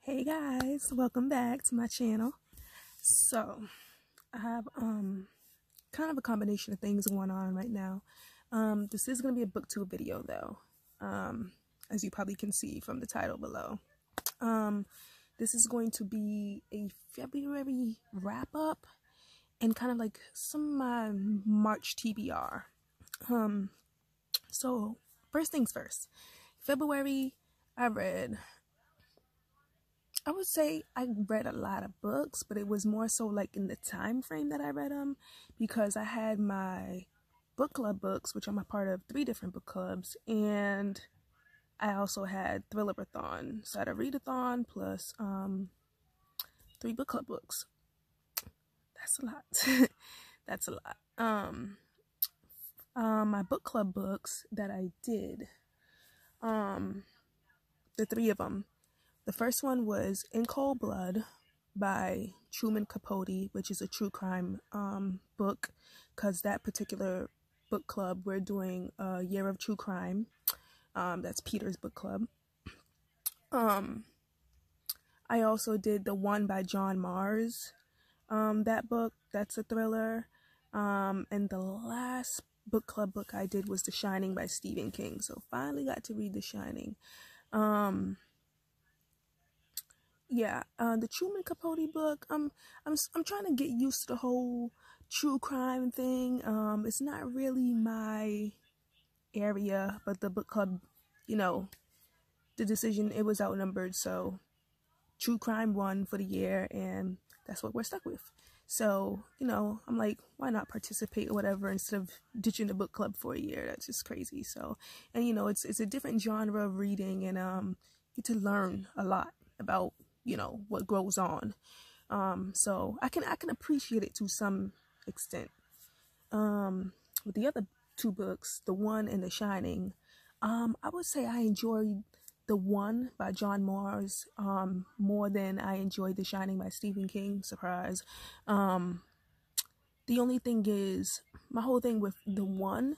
Hey guys, welcome back to my channel. So I have kind of a combination of things going on right now. This is going to be a booktube video though, as you probably can see from the title below. This is going to be a February wrap up and kind of like some of my March TBR. So first things first, February I would say I read a lot of books, but it was more so like in the time frame that I read them, because I had my book club books, which I'm a part of 3 different book clubs, and I also had ThrillerAthon. So I had a readathon plus 3 book club books. That's a lot. That's a lot. My book club books that I did, the 3 of them. The first one was In Cold Blood by Truman Capote, which is a true crime book, because that particular book club, we're doing a year of true crime. That's Peter's book club. I also did The One by John Mars. That book, that's a thriller. And the last book club book I did was The Shining by Stephen King. So finally got to read The Shining. Yeah, the Truman Capote book, I'm trying to get used to the whole true crime thing. It's not really my area, but the book club, you know, the decision, it was outnumbered, so true crime won for the year, and that's what we're stuck with. So, you know, I'm like, why not participate or whatever instead of ditching the book club for a year? That's just crazy. So, and you know, it's a different genre of reading, and you get to learn a lot about, you know, what goes on. So I can appreciate it to some extent. With the other 2 books, The One and The Shining, I would say I enjoyed The One by John Mars more than I enjoyed The Shining by Stephen King. Surprise. The only thing is, my whole thing with The One,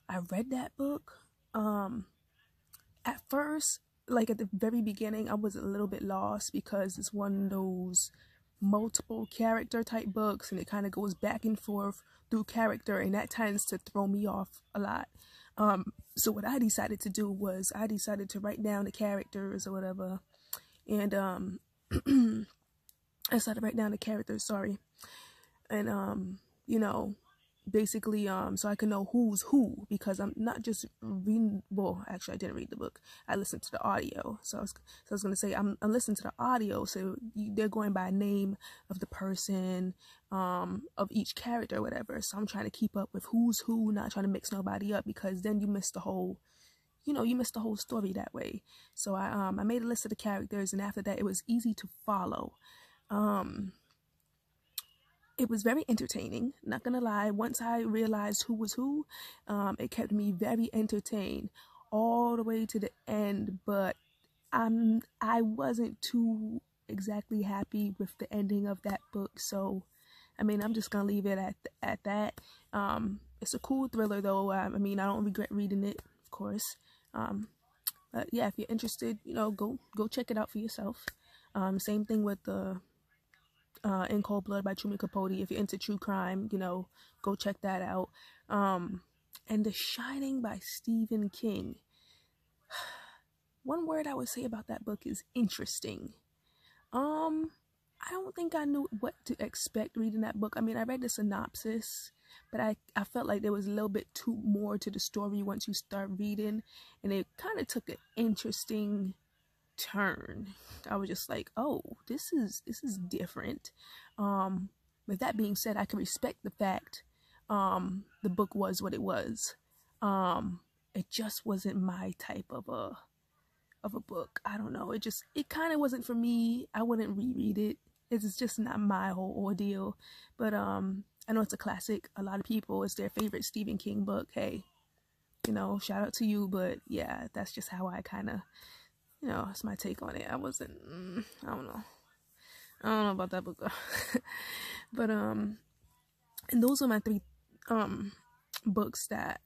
I read that book. At first, like at the very beginning, I was a little bit lost because it's one of those multiple character type books, and it kind of goes back and forth through character, and that tends to throw me off a lot. So what I decided to do was I decided to write down the characters or whatever, and I started to write down the characters, sorry, and you know, basically so I can know who's who, because I'm not just reading, well, actually I didn't read the book, I listened to the audio. So I was gonna say I'm listening to the audio, so they're going by name of the person, of each character or whatever. So I'm trying to keep up with who's who, not trying to mix nobody up, because then you miss the whole, you know, you miss the whole story that way. So I made a list of the characters, and after that it was easy to follow. It was very entertaining, not gonna lie. Once I realized who was who, it kept me very entertained all the way to the end, but I wasn't too exactly happy with the ending of that book. So I mean, I'm just gonna leave it at that. It's a cool thriller though. I mean, I don't regret reading it, of course. But yeah, if you're interested, you know, go check it out for yourself. Same thing with the In Cold Blood by Truman Capote. If you're into true crime, you know, go check that out. And The Shining by Stephen King. One word I would say about that book is interesting. I don't think I knew what to expect reading that book. I mean, I read the synopsis, but I felt like there was a little bit too more to the story once you start reading, and it kind of took an interesting turn. I was just like, oh, this is different. With that being said, I can respect the fact the book was what it was. It just wasn't my type of a book. I don't know, it kind of wasn't for me. I wouldn't reread it. It's just not my whole ordeal. But I know it's a classic. A lot of people, it's their favorite Stephen King book. Hey, you know, shout out to you. But yeah, that's just how I kind of, you know, that's my take on it. I wasn't, I don't know about that book. But and those are my 3 books that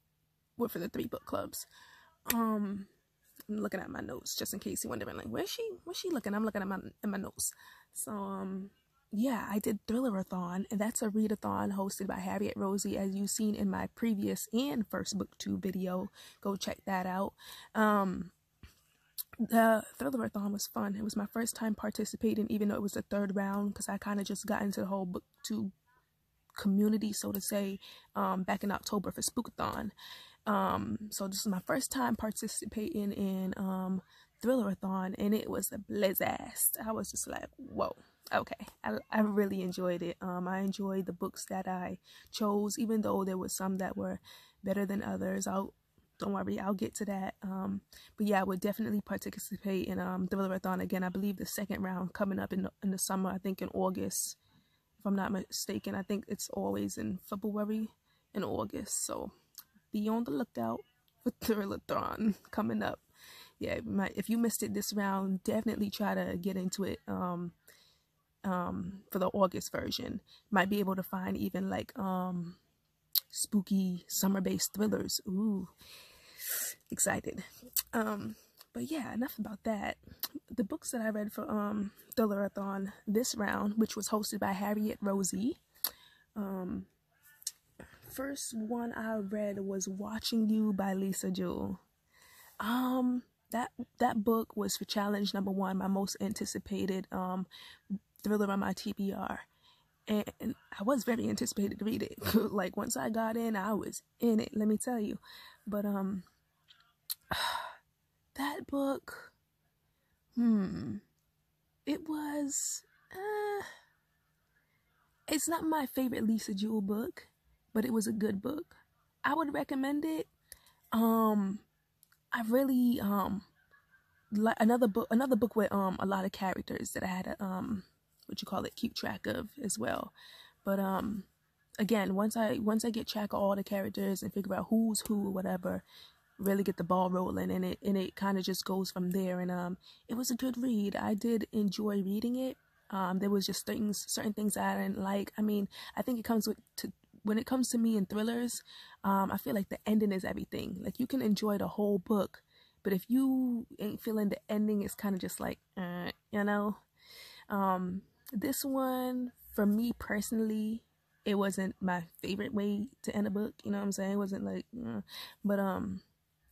were for the 3 book clubs. looking at my notes just in case you're wondering, like, where's she looking? I'm looking at my notes. So yeah, I did Thrillerathon, and that's a readathon hosted by Harriet Rosie, as you've seen in my previous and first booktube video. Go check that out. The Thrillerathon was fun. It was my first time participating, even though it was the third round, because I kind of just got into the whole booktube community, so to say, back in October for Spookathon. So this is my first time participating in Thrillerathon, and it was a blizzast. I was just like, whoa, okay. I really enjoyed it. I enjoyed the books that I chose, even though there was some that were better than others. Don't worry, I'll get to that. But yeah, I would definitely participate in Thrillerathon again. I believe the second round coming up in the summer, I think in August, if I'm not mistaken. I think it's always in February and August, so be on the lookout for Thrillerathon coming up. Yeah, if you missed it this round, definitely try to get into it for the August version. Might be able to find even like spooky summer-based thrillers. Ooh, excited. But yeah, enough about that. The books that I read for Thrillerathon this round, which was hosted by Harriet Rosie. First one I read was Watching You by Lisa Jewell. That book was for challenge number 1, my most anticipated thriller on my TBR. And I was very anticipated to read it. Like, once I got in, I was in it, let me tell you. But that book, it was, it's not my favorite Lisa Jewell book, but it was a good book. I would recommend it. I really like another book with a lot of characters that I had to keep track of as well. But again, once I get track of all the characters and figure out who's who or whatever, really get the ball rolling, and it kind of just goes from there. And it was a good read. I did enjoy reading it. There was just certain things I didn't like. I mean, I think it comes when it comes to me in thrillers, I feel like the ending is everything. Like, you can enjoy the whole book, but if you ain't feeling the ending, it's kind of just like, you know. This one, for me personally, it wasn't my favorite way to end a book. You know what I'm saying? It wasn't like, but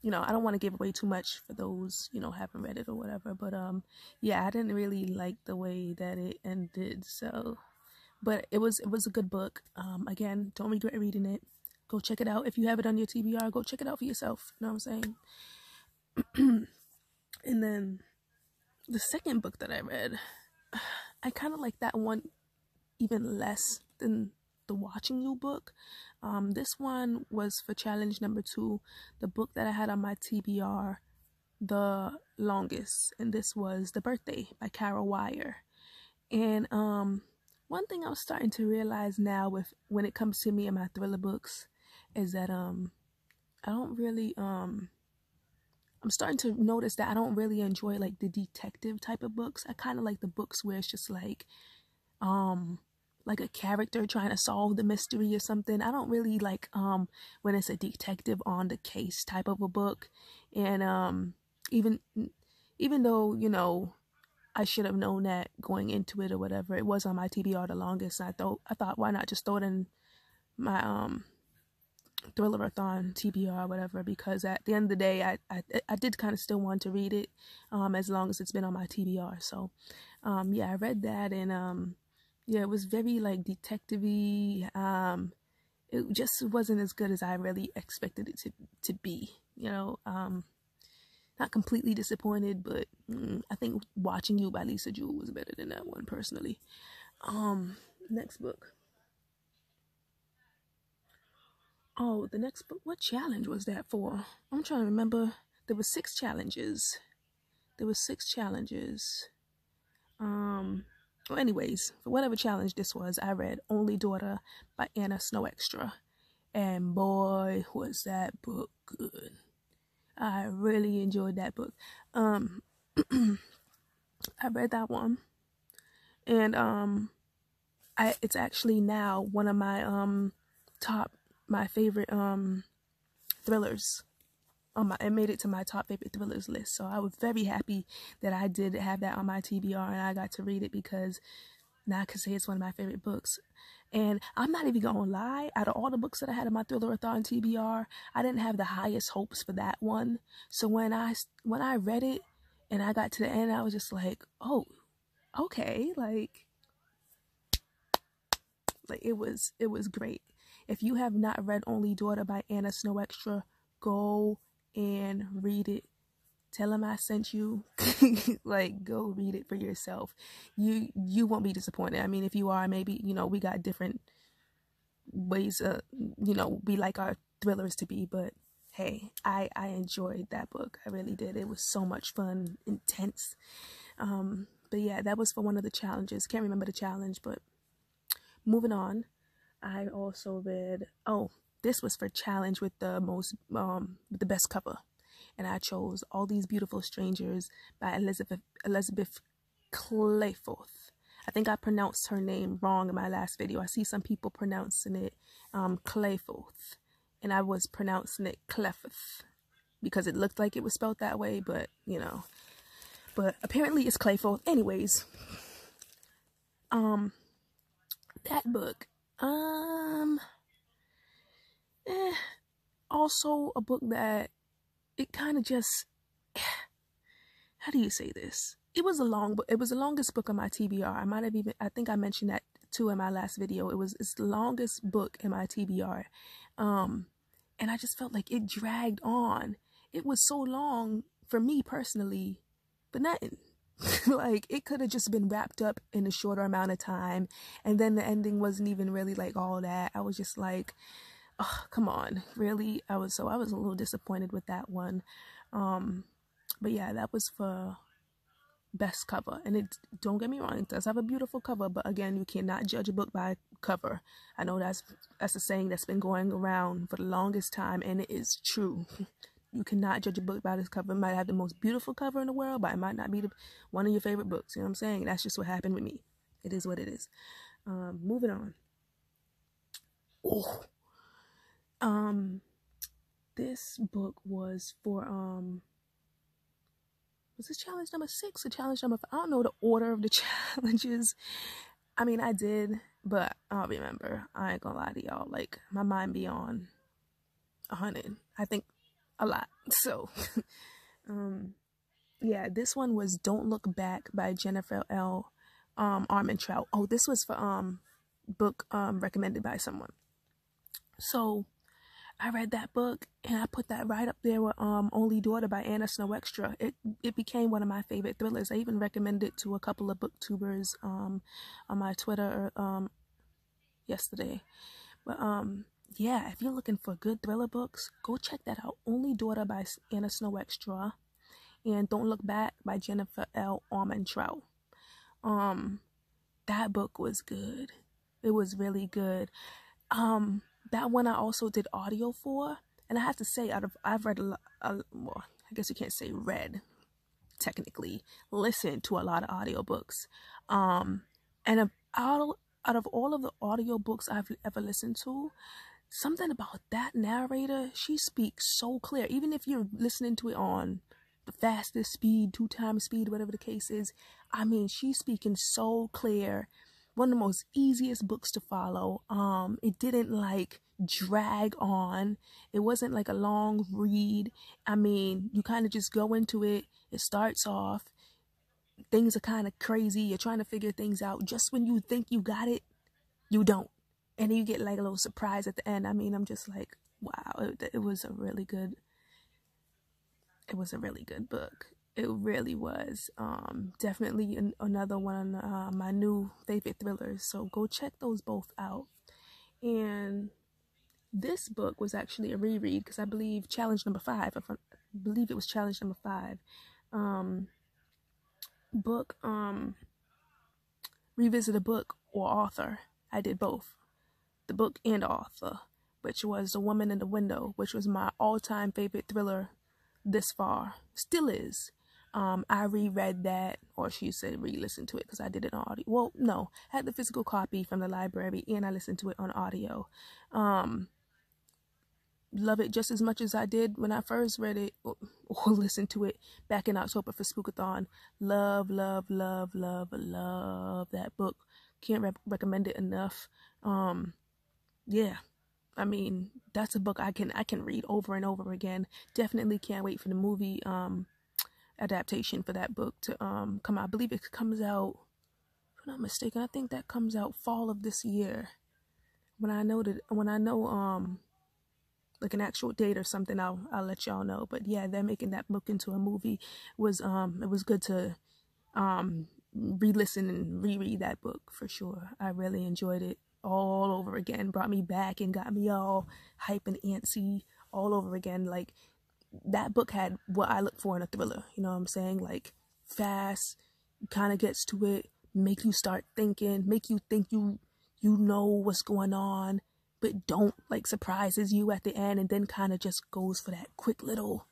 you know, I don't want to give away too much for those, you know, haven't read it or whatever. But yeah, I didn't really like the way that it ended. So, but it was a good book. Again, don't regret reading it. Go check it out. If you have it on your TBR, go check it out for yourself. You know what I'm saying? And then the second book that I read, I kind of like that one even less than the Watching You book. This one was for challenge number 2, the book that I had on my TBR the longest, and this was The Birthday by Wyer. And one thing I'm starting to realize now when it comes to me and my thriller books is that I don't really I'm starting to notice that I don't really enjoy like the detective type of books. I kind of like the books where it's just like a character trying to solve the mystery or something. I don't really like when it's a detective on the case type of a book. And even though, you know, I should have known that going into it or whatever, it was on my TBR the longest. I thought, why not just throw it in my Thrillerathon TBR or whatever, because at the end of the day, I did kind of still want to read it as long as it's been on my TBR. So yeah, I read that, and yeah, it was very like detective-y. It just wasn't as good as I really expected it to be, you know. Not completely disappointed, but I think Watching You by Lisa Jewell was better than that one personally. Next book. Oh, the next book. What challenge was that for? I'm trying to remember. There were 6 challenges. Well, anyways, for whatever challenge this was, I read Only Daughter by Snoekstra. And boy, was that book good. I really enjoyed that book. I read that one. And it's actually now one of my my favorite thrillers. it made it to my top favorite thrillers list. So I was very happy that I did have that on my TBR and I got to read it, because now I can say it's one of my favorite books. And I'm not even gonna lie, out of all the books that I had in my THRILLERAThon TBR, I didn't have the highest hopes for that one. So when I read it and I got to the end, I was just like, oh, okay, like it was great. If you have not read Only Daughter by Anna Snoekstra, go and read it. Tell him I sent you. Like, go read it for yourself. You won't be disappointed. I mean, if you are, maybe, we got different ways we like our thrillers to be, but hey, I enjoyed that book. I really did. It was so much fun, intense. But yeah, that was for one of the challenges. Can't remember the challenge, but moving on. I also read, this was for challenge with the with the best cover. And I chose All These Beautiful Strangers by Elizabeth Klehfoth. I think I pronounced her name wrong in my last video. I see some people pronouncing it Klehfoth, and I was pronouncing it Klehfoth because it looked like it was spelled that way, but but apparently it's Klehfoth. Anyways, that book, also a book that it kind of just, how do you say this? It was a long book. It was the longest book on my TBR. I think I mentioned that too in my last video. It's the longest book in my TBR. And I just felt like it dragged on. It was so long for me personally, but nothing. Like, it could have just been wrapped up in a shorter amount of time. And then the ending wasn't even really like all that. I was just like, oh, come on, really? I was a little disappointed with that one. But yeah, that was for best cover. And don't get me wrong, it does have a beautiful cover, but again, you cannot judge a book by cover. I know that's a saying that's been going around for the longest time, and it is true. You cannot judge a book by this cover. It might have the most beautiful cover in the world, but it might not be one of your favorite books. You know what I'm saying? That's just what happened with me. It is what it is. Moving on. This book was for, was this challenge number 6 or challenge number 5? I don't know the order of the challenges. I mean, I did, but I don't remember. I ain't gonna lie to y'all. Like, my mind be on 100. I think a lot. So, yeah, this one was Don't Look Back by Jennifer L. Armentrout. Oh, this was for, book, recommended by someone. So, I read that book and I put that right up there with Only Daughter by Anna Snoekstra. It became one of my favorite thrillers. I even recommended it to a couple of booktubers on my Twitter yesterday. But yeah, if you're looking for good thriller books, go check that out. Only Daughter by Anna Snoekstra and Don't Look Back by Jennifer L. Armentrout. That book was good. It was really good. That one I also did audio for, and I have to say, I've read well, I guess you can't say read, technically, listened to a lot of audiobooks. And out of all of the audiobooks I've ever listened to, something about that narrator, she speaks so clear. Even if you're listening to it on the fastest speed, 2 times speed, whatever the case is, I mean, she's speaking so clear. One of the most easiest books to follow. It didn't like drag on. It wasn't like a long read. I mean, you kind of just go into it. It starts off. Things are kind of crazy. You're trying to figure things out. Just when you think you got it, you don't. And then you get like a little surprise at the end. I mean, I'm just like, wow, it was a really good book. It really was. Definitely another one of my new favorite thrillers. So go check those both out. And this book was actually a reread because I believe challenge number 5. I believe it was challenge number 5. Book, revisit a book or author. I did both. The book and author, which was The Woman in the Window, which was my all-time favorite thriller this far. Still is. I reread that, or she said re-listen to it because I did it on audio. Well, no, I had the physical copy from the library and I listened to it on audio. love it just as much as I did when I first read it or listened to it back in October for Spookathon. Love, love, love, love, love that book. Can't recommend it enough. Yeah, I mean, that's a book I can read over and over again. Definitely can't wait for the movie adaptation for that book to come out. I believe it comes out, if I'm not mistaken, I think that comes out fall of this year. When I know like an actual date or something, I'll let y'all know. But yeah, they're making that book into a movie. It was good to re-listen and reread that book for sure. I really enjoyed it all over again. Brought me back and got me all hype and antsy all over again. Like, that book had what I look for in a thriller. You know what I'm saying? Like, fast, kind of gets to it, make you start thinking, make you think you know what's going on, but don't, like, surprises you at the end, and then kind of just goes for that quick little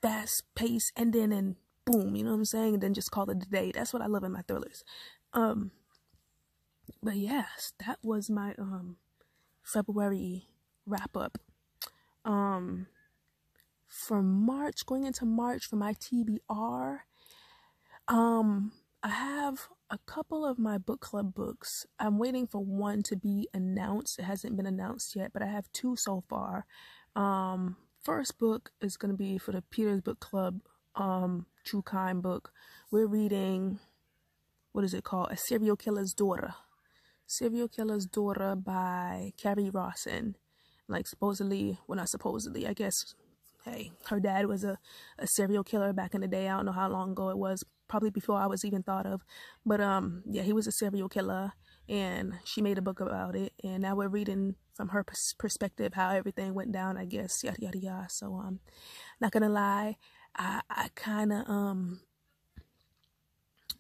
fast pace ending and boom, you know what I'm saying? And then just call it a day. That's what I love in my thrillers. But yes, that was my February wrap up. For March, going into March for my TBR, I have a couple of my book club books. I'm waiting for one to be announced. It hasn't been announced yet, but I have two so far. First book is going to be for the Peter's Book Club, true crime book. We're reading, what is it called? A Serial Killer's Daughter. Serial Killer's Daughter by Carrie Rawson. Like, supposedly, well, not supposedly, I guess, hey, her dad was a serial killer back in the day. I don't know how long ago it was, probably before I was even thought of. But yeah, he was a serial killer, and she made a book about it. And now we're reading from her perspective how everything went down, I guess, yada yada yada. So not gonna lie, I kind of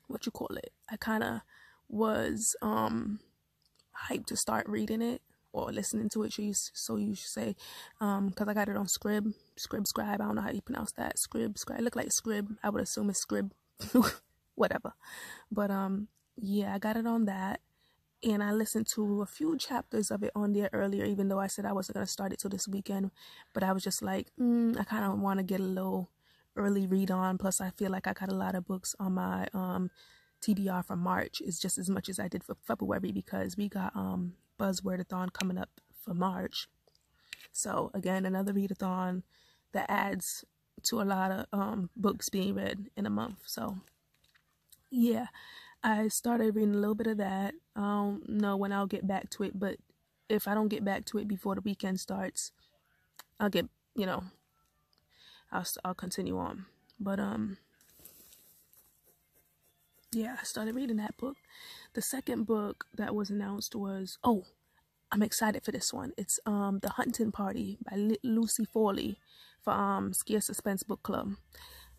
what you call it? I kind of was hyped to start reading it or listening to it, so you should say, because I got it on Scribe. I don't know how you pronounce that. Scribe. It looked like Scribe. I would assume it's Scribe. Whatever. But yeah, I got it on that, and I listened to a few chapters of it on there earlier, even though I said I wasn't gonna start it till this weekend. But I was just like, I kind of want to get a little early read on. Plus, I feel like I got a lot of books on my TBR for March. Is just as much as I did for February, because we got Buzzwordathon coming up for March. So again, another readathon that adds to a lot of books being read in a month. So yeah, I started reading a little bit of that. I don't know when I'll get back to it, but if I don't get back to it before the weekend starts, I'll get, I'll continue on. But yeah, I started reading that book. The second book that was announced was, I'm excited for this one. It's The Hunting Party by Lucy Foley for Scare Suspense Book Club.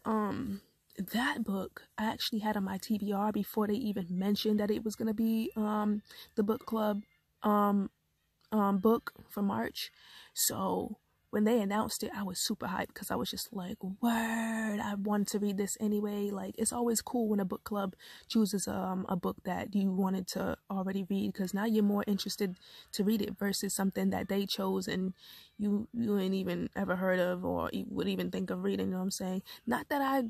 That book I actually had on my TBR before they even mentioned that it was gonna be the book club book for March. So when they announced it, I was super hyped, because I was just like, word, I wanted to read this anyway. Like, it's always cool when a book club chooses a book that you wanted to already read, because now you're more interested to read it versus something that they chose and you ain't even ever heard of or you would even think of reading. You know what I'm saying? Not that I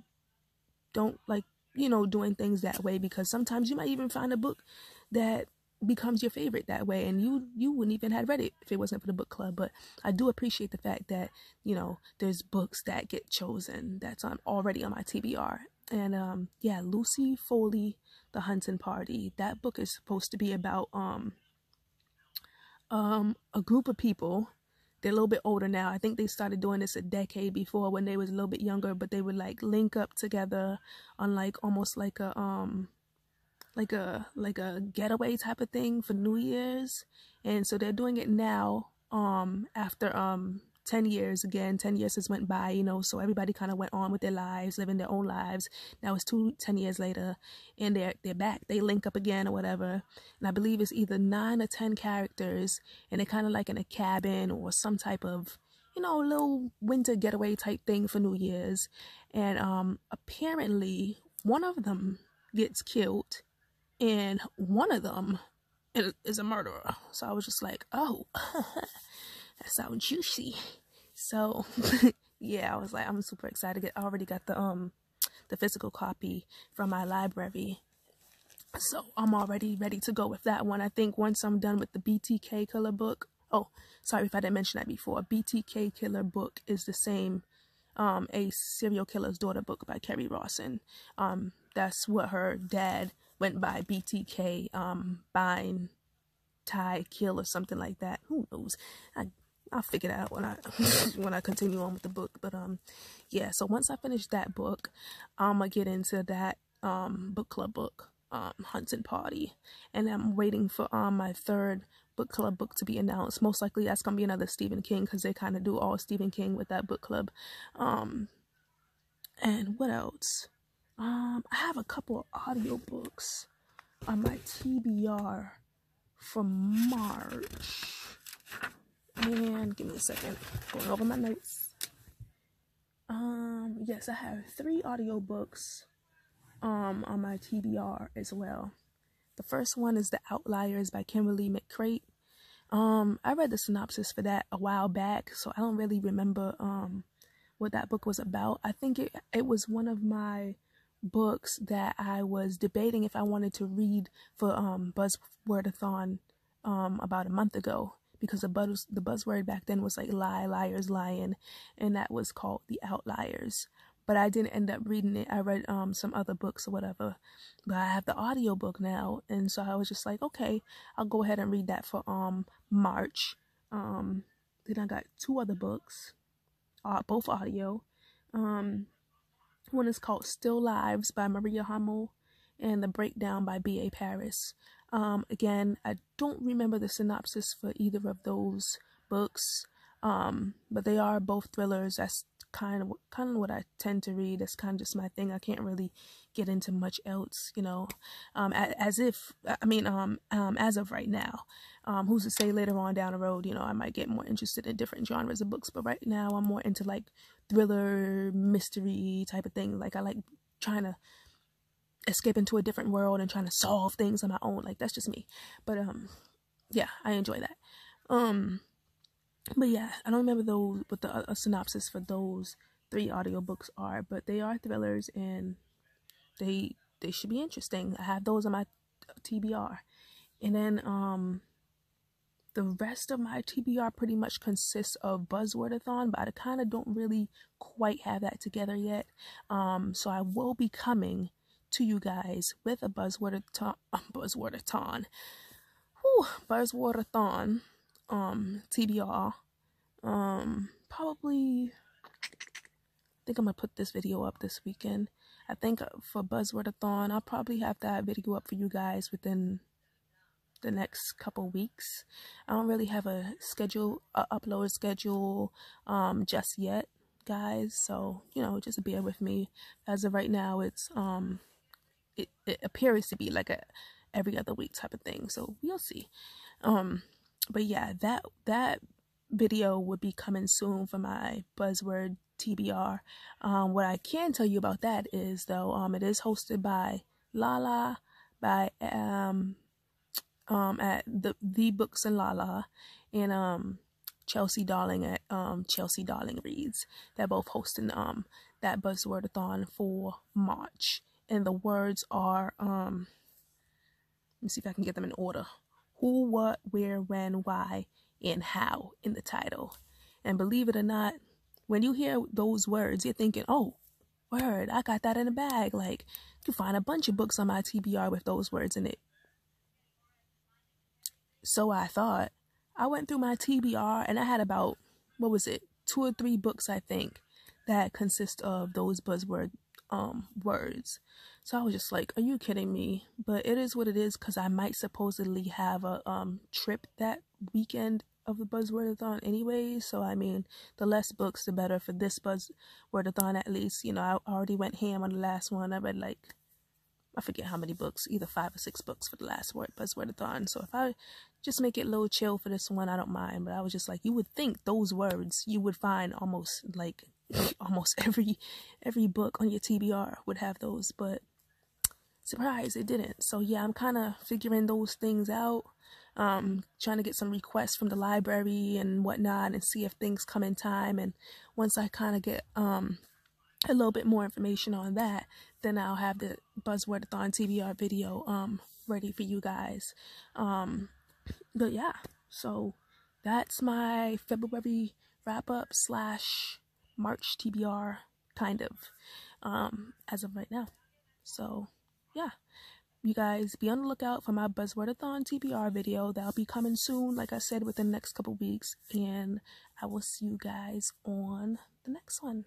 don't like, doing things that way, because sometimes you might even find a book that becomes your favorite that way, and you wouldn't even have read it if it wasn't for the book club. But I do appreciate the fact that there's books that get chosen that's already on my TBR. And yeah, Lucy Foley, The Hunting Party. That book is supposed to be about a group of people. They're a little bit older now. I think they started doing this a decade before when they was a little bit younger, but they would like link up together on like almost like a getaway type of thing for New Year's. And so they're doing it now after 10 years. Again, 10 years has went by, so everybody kind of went on with their lives, living their own lives. Now it's 10 years later, and they're back. They link up again or whatever. And I believe it's either 9 or 10 characters, and they're kind of like in a cabin or some type of little winter getaway type thing for New Year's. And apparently one of them gets killed, and one of them is a murderer. So I was just like, oh, That sounds juicy. So yeah, I was like, I'm super excited. I already got the physical copy from my library, so I'm already ready to go with that one. I think once I'm done with the BTK Killer book, oh, sorry if I didn't mention that before, BTK Killer book is the same, A Serial Killer's Daughter book by Kerry Rawson. That's what her dad went by, BTK, bind, tie, kill, or something like that. Who knows? I'll figure it out when I when I continue on with the book. But yeah, so once I finish that book, I'm gonna get into that book club book, Hunting Party, and I'm waiting for my third book club book to be announced. Most likely that's gonna be another Stephen King, because they kind of do all Stephen King with that book club. And what else? I have a couple of audiobooks on my TBR for March. And give me a second, going over my notes. Yes, I have 3 audiobooks on my TBR as well. The first one is The Outliers by Kimberly McCreight. I read the synopsis for that a while back, so I don't really remember what that book was about. I think it was one of my books that I was debating if I wanted to read for Buzzwordathon about a month ago, because the buzzword back then was like lie, liars, lying, and that was called The Outliers. But I didn't end up reading it. I read some other books or whatever, but I have the audiobook now, and so I was just like, okay, I'll go ahead and read that for March. Then I got 2 other books, both audio. One is called Still Lives by Maria Hummel, and The Breakdown by B.A. Paris. Again, I don't remember the synopsis for either of those books, but they are both thrillers. That's kind of what I tend to read. That's kind of just my thing. I can't really get into much else, you know, as of right now. Who's to say later on down the road, you know, I might get more interested in different genres of books, but right now I'm more into like thriller, mystery type of thing. Like I like trying to escape into a different world and trying to solve things on my own. Like that's just me. But yeah, I enjoy that. But yeah, I don't remember what the synopsis for those 3 audiobooks are, but they are thrillers and they should be interesting. I have those on my TBR. And then the rest of my TBR pretty much consists of Buzzwordathon, but I kind of don't really quite have that together yet. So I will be coming to you guys with a Buzzwordathon, TBR. Probably, I think I'm gonna put this video up this weekend. I think for Buzzwordathon, I'll probably have that video up for you guys within the next couple weeks. I don't really have a upload schedule, just yet, guys. So, you know, just bear with me. As of right now, it's, it appears to be like a every other week type of thing. So we'll see. But yeah, that video would be coming soon for my Buzzword TBR. What I can tell you about that is, though, it is hosted by Lala, by at the Books and Lala, and Chelsea Darling at Chelsea Darling Reads. They're both hosting that Buzzwordathon for March, and the words are let me see if I can get them in order: who, what, where, when, why, and how in the title. And believe it or not, when you hear those words, you're thinking, oh, word, I got that in a bag. Like, you can find a bunch of books on my TBR with those words in it. So I thought. I went through my TBR and I had about, 2 or 3 books, I think, that consist of those buzzword words. So I was just like, are you kidding me? But it is what it is, because I might supposedly have a trip that weekend of the Buzzwordathon anyway. So I mean, the less books the better for this Buzzwordathon, at least. You know, I already went ham on the last one. I read like, I forget how many books, either 5 or 6 books for the last Buzzwordathon. So if I just make it a little chill for this one, I don't mind. But I was just like, you would think those words you would find almost every book on your TBR would have those, but surprise, it didn't. So yeah, I'm kind of figuring those things out. trying to get some requests from the library and whatnot and see if things come in time. And once I kind of get a little bit more information on that, then I'll have the Buzzwordathon TBR video ready for you guys. But yeah, so that's my February wrap-up / March TBR, kind of, as of right now. So yeah, you guys be on the lookout for my Buzzwordathon TBR video. That'll be coming soon, like I said, within the next couple weeks, and I will see you guys on the next one.